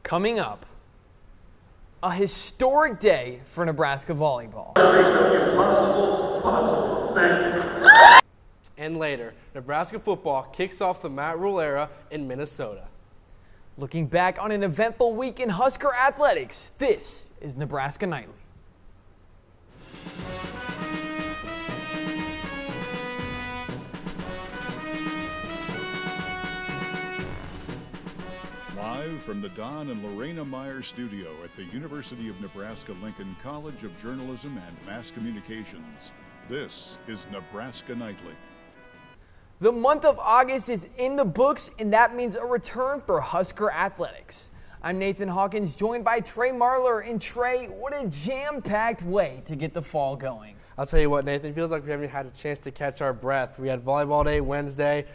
Coming up, a historic day for Nebraska volleyball. And later, Nebraska football kicks off the Matt Rule era in Minnesota. Looking back on an eventful week in Husker athletics, this is Nebraska Nightly. Live from the Don and Lorena Meyer studio at the University of Nebraska-Lincoln College of Journalism and Mass Communications, this is Nebraska Nightly. The month of August is in the books, and that means a return for Husker athletics. I'm Nathan Hawkins, joined by Trey Marler. And Trey, what a jam-packed way to get the fall going. I'll tell you what, Nathan, it feels like we haven't had a chance to catch our breath. We had volleyball day Wednesday,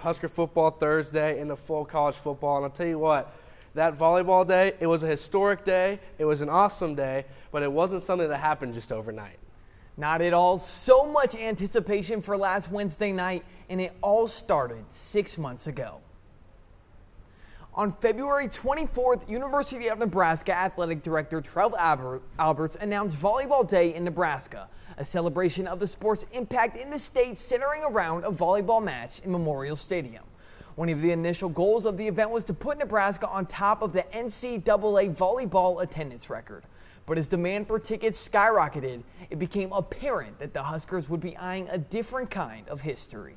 Husker football Thursday, and the full college football. And I'll tell you what, that volleyball day, it was a historic day, it was an awesome day, but it wasn't something that happened just overnight. Not at all. So much anticipation for last Wednesday night, and it all started 6 months ago. On February 24th, University of Nebraska Athletic Director Trev Alberts announced Volleyball Day in Nebraska, a celebration of the sport's impact in the state centering around a volleyball match in Memorial Stadium. One of the initial goals of the event was to put Nebraska on top of the NCAA volleyball attendance record. But as demand for tickets skyrocketed, it became apparent that the Huskers would be eyeing a different kind of history.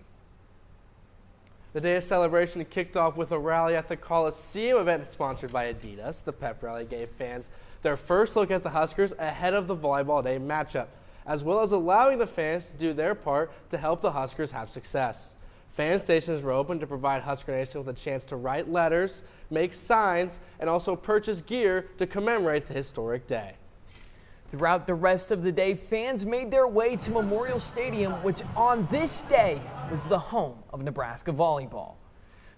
The day of celebration kicked off with a rally at the Coliseum event sponsored by Adidas. The pep rally gave fans their first look at the Huskers ahead of the Volleyball Day matchup, as well as allowing the fans to do their part to help the Huskers have success. Fan stations were open to provide Husker Nation with a chance to write letters, make signs, and also purchase gear to commemorate the historic day. Throughout the rest of the day, fans made their way to Memorial Stadium, which on this day was the home of Nebraska volleyball.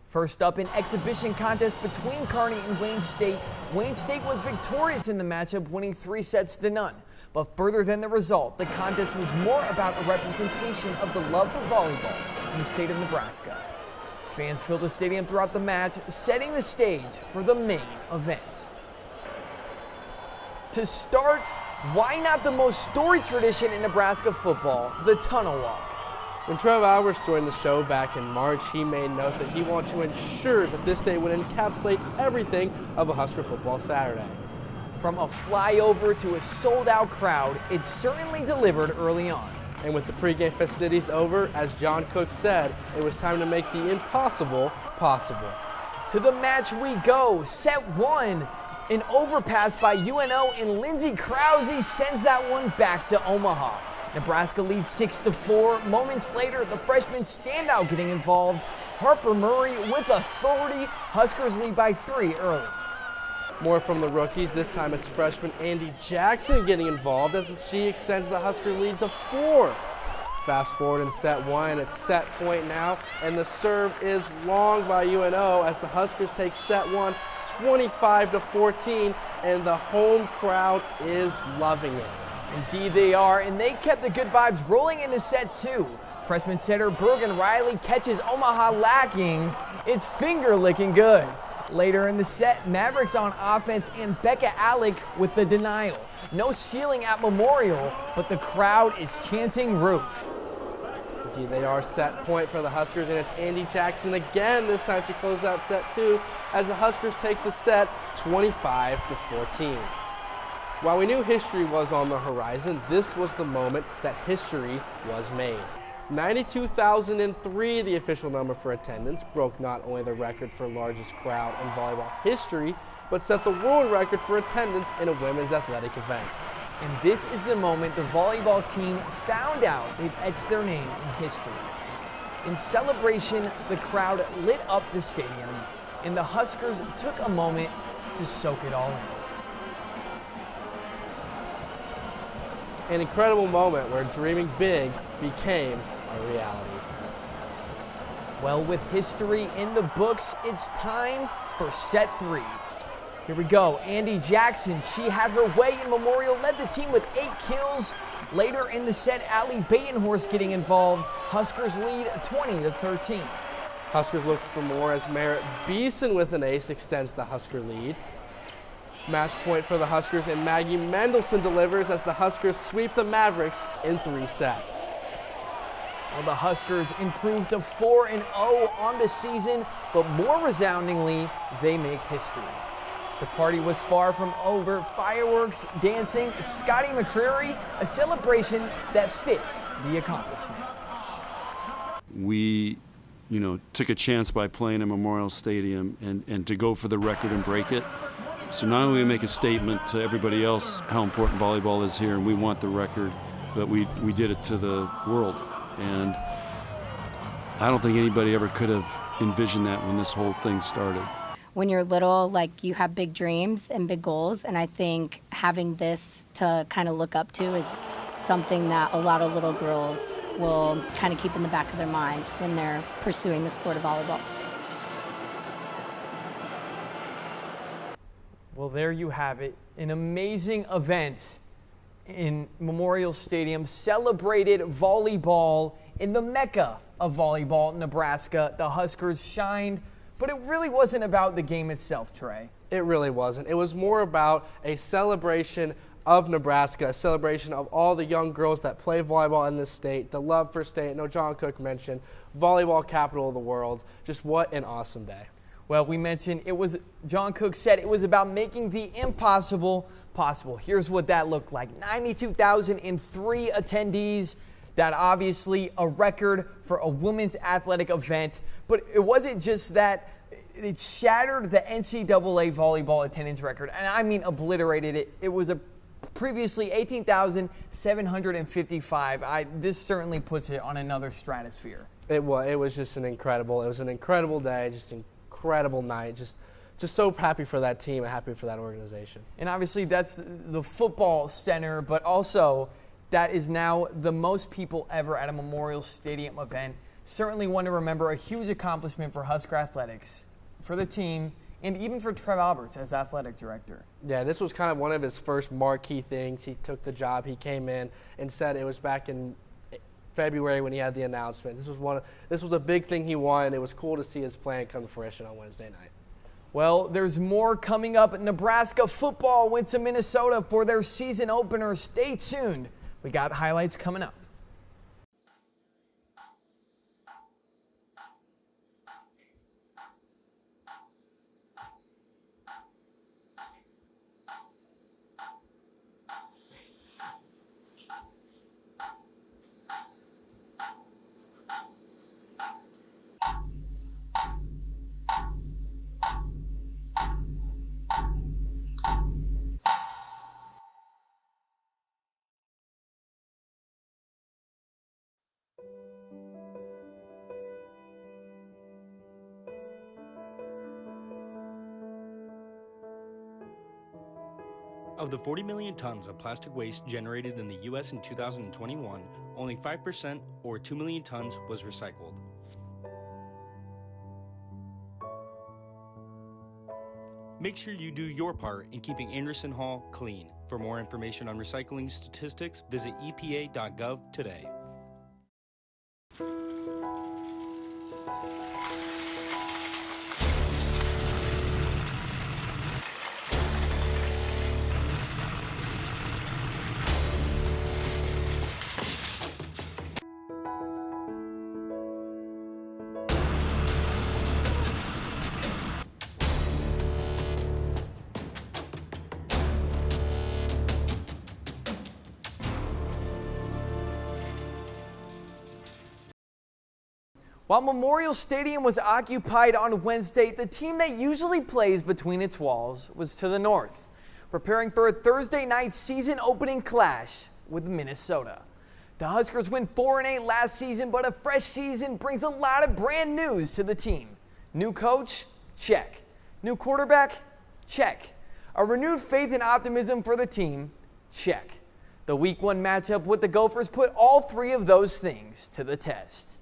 First up, an exhibition contest between Kearney and Wayne State. Wayne State was victorious in the matchup, winning 3-0. But further than the result, the contest was more about a representation of the love for volleyball in the state of Nebraska. Fans filled the stadium throughout the match, setting the stage for the main event. To start, why not the most storied tradition in Nebraska football, the tunnel walk? When Trev Alberts joined the show back in March, he made note that he wanted to ensure that this day would encapsulate everything of a Husker football Saturday. From a flyover to a sold-out crowd, it certainly delivered early on. And with the pregame festivities over, as John Cook said, it was time to make the impossible possible. To the match we go. Set one. An overpass by UNO, and Lindsey Krause sends that one back to Omaha. Nebraska leads 6-4. Moments later, the freshman standout getting involved. Harper Murray with authority. Huskers lead by 3 early. More from the rookies. This time it's freshman Andy Jackson getting involved as she extends the Husker lead to 4. Fast forward in set one, it's set point now, and the serve is long by UNO as the Huskers take set one 25-14, and the home crowd is loving it. Indeed they are, and they kept the good vibes rolling into set two. Freshman center Bergen Riley catches Omaha lacking. It's finger-licking good. Later in the set, Mavericks on offense and Becca Alec with the denial. No ceiling at Memorial, but the crowd is chanting roof. Indeed, they are. Set point for the Huskers, and it's Andy Jackson again. This time she closes out set two as the Huskers take the set 25-14. While we knew history was on the horizon, this was the moment that history was made. 92,003, the official number for attendance, broke not only the record for largest crowd in volleyball history, but set the world record for attendance in a women's athletic event. And this is the moment the volleyball team found out they'd etched their name in history. In celebration, the crowd lit up the stadium, and the Huskers took a moment to soak it all in. An incredible moment where dreaming big became a reality. Well, with history in the books, it's time for set three. Here we go. Andy Jackson, she had her way in Memorial, led the team with 8 kills. Later in the set, Allie Batenhorst getting involved. Huskers lead 20-13. Huskers looking for more as Merritt Beeson with an ace extends the Husker lead. Match point for the Huskers, and Maggie Mendelson delivers as the Huskers sweep the Mavericks in 3 sets. Well, the Huskers improved to 4-0 on the season, but more resoundingly, they make history. The party was far from over. Fireworks, dancing, Scotty McCreery, a celebration that fit the accomplishment. We, took a chance by playing in Memorial Stadium and to go for the record and break it. So not only make a statement to everybody else how important volleyball is here and we want the record, but we did it to the world. And I don't think anybody ever could have envisioned that when this whole thing started. When you're little, you have big dreams and big goals, and I think having this to kind of look up to is something that a lot of little girls will kind of keep in the back of their mind when they're pursuing the sport of volleyball. Well, there you have it. An amazing event in Memorial Stadium, celebrated volleyball in the Mecca of volleyball, Nebraska. The Huskers shined, but it really wasn't about the game itself, Trey. It really wasn't. It was more about a celebration of Nebraska, a celebration of all the young girls that play volleyball in this state, the love for state. No, John Cook mentioned volleyball capital of the world. Just what an awesome day. Well, we mentioned John Cook said it was about making the impossible possible. Here's what that looked like. 92,003 attendees. That obviously a record for a women's athletic event. But it wasn't just that. It shattered the NCAA volleyball attendance record. And I mean obliterated it. It was a previously 18,755. This certainly puts it on another stratosphere. It was just an incredible day, just incredible night. Just so happy for that team and happy for that organization. And obviously that's the football center, but also that is now the most people ever at a Memorial Stadium event. Certainly one to remember, a huge accomplishment for Husker Athletics, for the team, and even for Trev Alberts as athletic director. Yeah, this was kind of one of his first marquee things. He took the job, he came in and said it was back in February when he had the announcement. This was a big thing he won. It was cool to see his plan come to fruition on Wednesday night. Well, there's more coming up. Nebraska football went to Minnesota for their season opener. Stay tuned. We got highlights coming up. Of the 40 million tons of plastic waste generated in the U.S. in 2021, only 5%, or 2 million tons, was recycled. Make sure you do your part in keeping Anderson Hall clean. For more information on recycling statistics, visit epa.gov today. While Memorial Stadium was occupied on Wednesday, the team that usually plays between its walls was to the north, preparing for a Thursday night season opening clash with Minnesota. The Huskers went 4-8 last season, but a fresh season brings a lot of brand news to the team. New coach? Check. New quarterback? Check. A renewed faith and optimism for the team? Check. The Week 1 matchup with the Gophers put all three of those things to the test.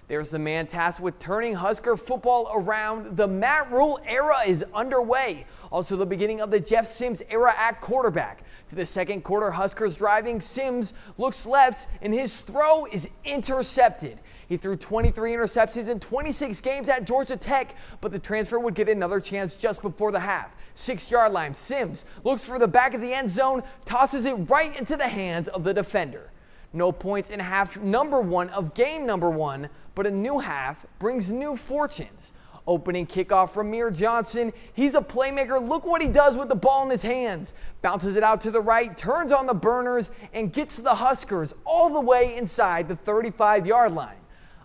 There's the man tasked with turning Husker football around. The Matt Rule era is underway. Also the beginning of the Jeff Sims era at quarterback. To the second quarter, Huskers driving. Sims looks left and his throw is intercepted. He threw 23 interceptions in 26 games at Georgia Tech, but the transfer would get another chance just before the half. 6-yard line, Sims looks for the back of the end zone, tosses it right into the hands of the defender. No points in half number 1 of game number 1, but a new half brings new fortunes. Opening kickoff from Mir Johnson. He's a playmaker. Look what he does with the ball in his hands. Bounces it out to the right, turns on the burners, and gets the Huskers all the way inside the 35-yard line.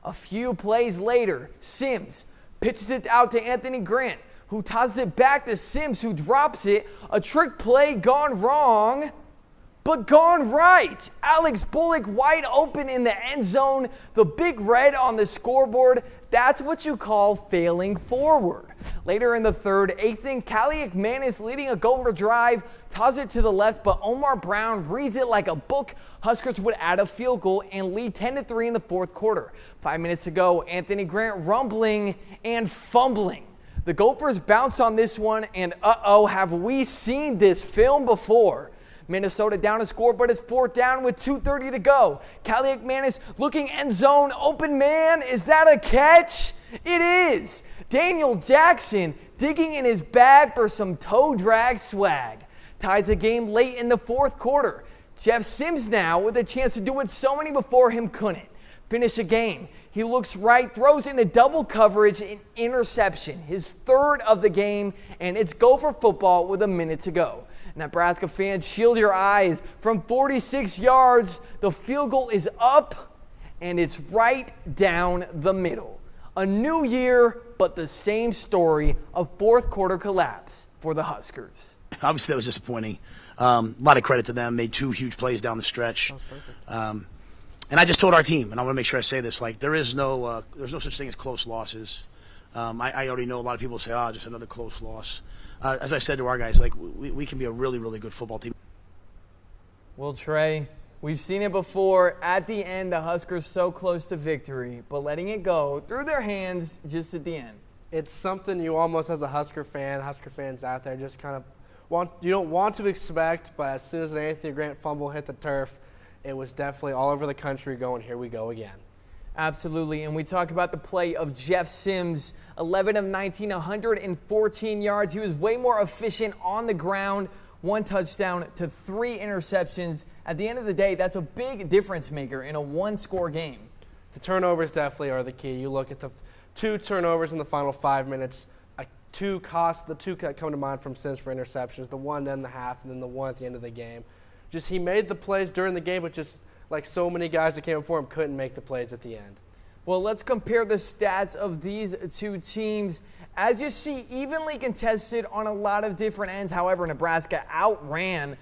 A few plays later, Sims pitches it out to Anthony Grant, who tosses it back to Sims, who drops it. A trick play gone wrong, but gone right. Alex Bullock wide open in the end zone. The big red on the scoreboard. That's what you call failing forward. Later in the third, Ethan Kaliakmanis leading a go-over drive, tosses it to the left, but Omar Brown reads it like a book. Huskers would add a field goal and lead 10-3 in the fourth quarter. 5 minutes to go, Anthony Grant rumbling and fumbling. The Gophers bounce on this one, and have we seen this film before? Minnesota down a score, but it's fourth down with 2:30 to go. Kaliakmanis looking end zone, open man. Is that a catch? It is. Daniel Jackson digging in his bag for some toe drag swag. Ties the game late in the fourth quarter. Jeff Sims now with a chance to do what so many before him couldn't. Finish a game. He looks right, throws into double coverage, an interception. His third of the game, and it's Gopher football with a minute to go. Nebraska fans, shield your eyes. From 46 yards, the field goal is up, and it's right down the middle. A new year, but the same story of fourth quarter collapse for the Huskers. Obviously, that was disappointing. A lot of credit to them. Made 2 huge plays down the stretch. That was perfect. And I just told our team, and I want to make sure I say this, like there's no such thing as close losses. I already know a lot of people say, just another close loss. As I said to our guys, like we can be a really, really good football team. Well, Trey, we've seen it before. At the end, the Huskers so close to victory, but letting it go through their hands just at the end. It's something you almost, as a Husker fans out there, just kind of don't want to expect, but as soon as an Anthony Grant fumble hit the turf, it was definitely all over the country going, here we go again. Absolutely, and we talk about the play of Jeff Sims, 11 of 19, 114 yards. He was way more efficient on the ground, 1 touchdown to 3 interceptions. At the end of the day, that's a big difference maker in a 1-score game. The turnovers definitely are the key. You look at the 2 turnovers in the final 5 minutes, the 2 that come to mind from Sims for interceptions, the 1 in the half, and then the 1 at the end of the game. Just he made the plays during the game, but just like so many guys that came before him couldn't make the plays at the end. Well, let's compare the stats of these 2 teams. As you see, evenly contested on a lot of different ends. However, Nebraska outran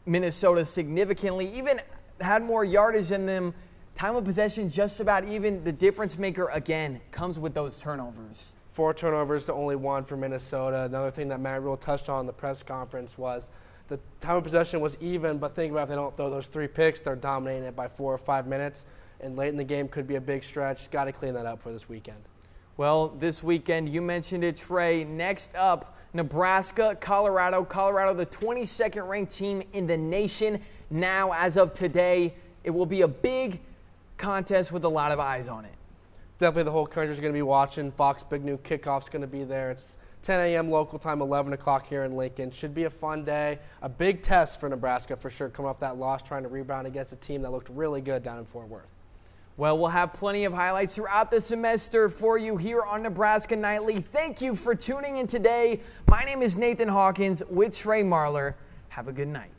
Minnesota significantly, even had more yardage than them. Time of possession just about even. The difference maker, again, comes with those turnovers. 4 turnovers to only 1 for Minnesota. Another thing that Matt Rule touched on in the press conference was the time of possession was even, but think about if they don't throw those 3 picks, they're dominating it by 4 or 5 minutes, and late in the game could be a big stretch. Got to clean that up for this weekend. Well, this weekend, you mentioned it, Trey. Next up, Nebraska, Colorado. Colorado, the 22nd ranked team in the nation. Now, as of today, it will be a big contest with a lot of eyes on it. Definitely the whole country's going to be watching. Fox Big New Kickoff's going to be there. It's 10 a.m. local time, 11 o'clock here in Lincoln. Should be a fun day. A big test for Nebraska for sure, coming off that loss, trying to rebound against a team that looked really good down in Fort Worth. Well, we'll have plenty of highlights throughout the semester for you here on Nebraska Nightly. Thank you for tuning in today. My name is Nathan Hawkins with Trey Marler. Have a good night.